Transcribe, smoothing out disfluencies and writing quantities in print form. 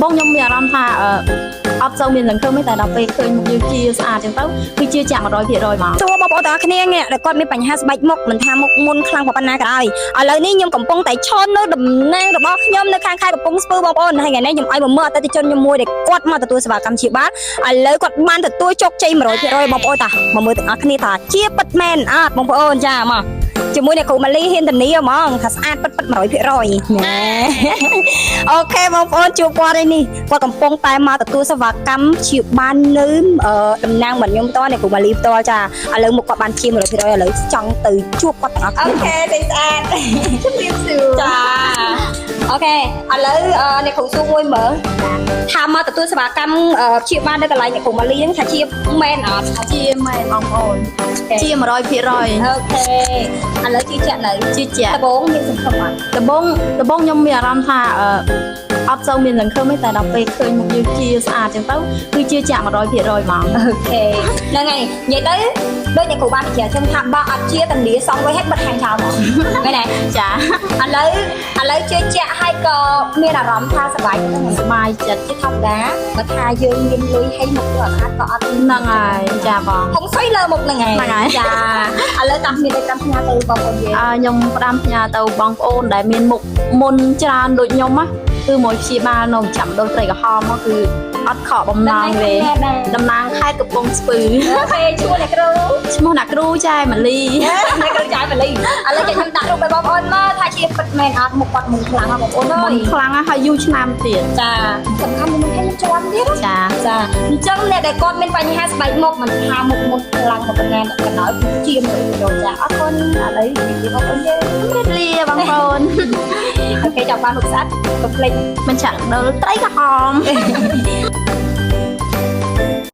បងខ្ញុំមានអារម្មណ៍ថាអត់សូវមានលំខឹងទេតែដល់ពេលឃើញមុខយើងជាស្អាតចឹងទៅគឺជាចាក់ 100% ហ្មង សួរបងប្អូនទាំងអស់គ្នាងាកដែលគាត់មានបញ្ហាស្បែកមុខមិនថាមុខមុនខ្លាំងប៉ុណ្ណាក៏ដោយឥឡូវនេះខ្ញុំកំពុងតែឈរនៅតំណែងរបស់ខ្ញុំនៅខាងខេត្តកំពង់ស្ពឺបងប្អូនហើយថ្ងៃនេះខ្ញុំឲ្យមកមើលអតិថិជនខ្ញុំមួយដែលគាត់មកទទួលសេវាកម្មព្យាបាលឥឡូវគាត់បានទទួលជោគជ័យ 100% បងប្អូនតាមកមើលទាំងអស់គ្នាថាជាពិតមែនអត់បងប្អូនចាមកជាមួយអ្នកគ្រូម៉ាលីហ៊ានធានាហ្មងថាស្អាតពិត 100% ណែអូខេបងប្អូនជួបគាត់ឯនេះគាត់កំពុងតែមកទទួលសេវាកម្មព្យាបាលនៅតំណាងរបស់ខ្ញុំផ្ទាល់អ្នកគ្រូម៉ាលីផ្ទាល់ចាឥឡូវមកគាត់បានជា 100% ឥឡូវចង់ទៅជួបគាត់ទាំងអស់គ្នាអូខេទេស្អាតជំរាបសួរចាអូខេឥឡូវអ្នកគ្រូសួរមួយមើលថាមកទទួលសេវាកម្មព្យាបាលនៅកន្លែងអ្នកគ្រូម៉ាលីហ្នឹងថាជាមែនអត់ ជាមែនបងប្អូនជា 100% អូខេឥឡូវជឿជាក់នៅ ជាជាក់ ដំបូងមានសង្ឃឹមអត់ ដំបងខ្ញុំមានអារម្មណ៍ថាអត់សូវមានលំខឹងទេតែដល់ពេលឃើញមុខយើងជាស្អាតចឹងទៅគឺជាចាក់ 100% ហ្មង អូខេហ្នឹងហើយនិយាយទៅដូចអ្នកគ្រូបានបញ្ជាក់ចឹងថាបើអត់ជាតានីសងវិញហេតុបិទខាងចោលមកមែនទេ ចា ឥឡូវជឿជាក់ហើយក៏មានអារម្មណ៍ថាសប្បាយចិត្តហ្នឹង សប្បាយចិត្ត ជាធម្មតាបើថាយើងមានលុយហើយមកធ្វើអាហារក៏អត់ ហ្នឹងហើយចាបង ហុងស្អីលើមុខហ្នឹងហើយ ហ្នឹងហើយ ចាឥឡូវតាមគ្នាទៅតាមផ្ញើទៅបងប្អូនយើង ខ្ញុំផ្ដាំផ្ញើទៅបងប្អូនដែលមានមុខមុនច្រើនដូចខ្ញុំណាគឺមកព្យាបាលនៅចាំដូនត្រីក្រហមមកគឺអត់ខកបំណងទេតំណាងខេត្តកំពង់ស្ពឺ អូខេឈ្មោះអ្នកគ្រូ ឈ្មោះអ្នកគ្រូចែម៉ាលី អ្នកគ្រូចាយម៉ាលីឥឡូវចាំខ្ញុំដាក់រូបឲ្យបងប្អូនមើលថាជាពិតមែនអត់មុខគាត់មុនខ្លាំងហ៎បងប្អូនអើ មុ យ នខ្លាំងណាស់ហើយយូរឆ្នាំទៀត ចាសំខាន់មិនឲ្យជាប់ទៀត ចា ចាអញ្ចឹងអ្នកដែលគាត់មានបញ្ហាស្បែកមុខមិនថាមុខមុនខ្លាំងប៉ុណ្ណាក៏ដោយជា100%ចាអរគុណឥឡូវនិយាយបងប្អូនយើង ជម្រាបលាបងប្អូន អូខេចាំបានមុខស្អាតកុំភ្លេច មិនចាក់ដល់ត្រីក្រហម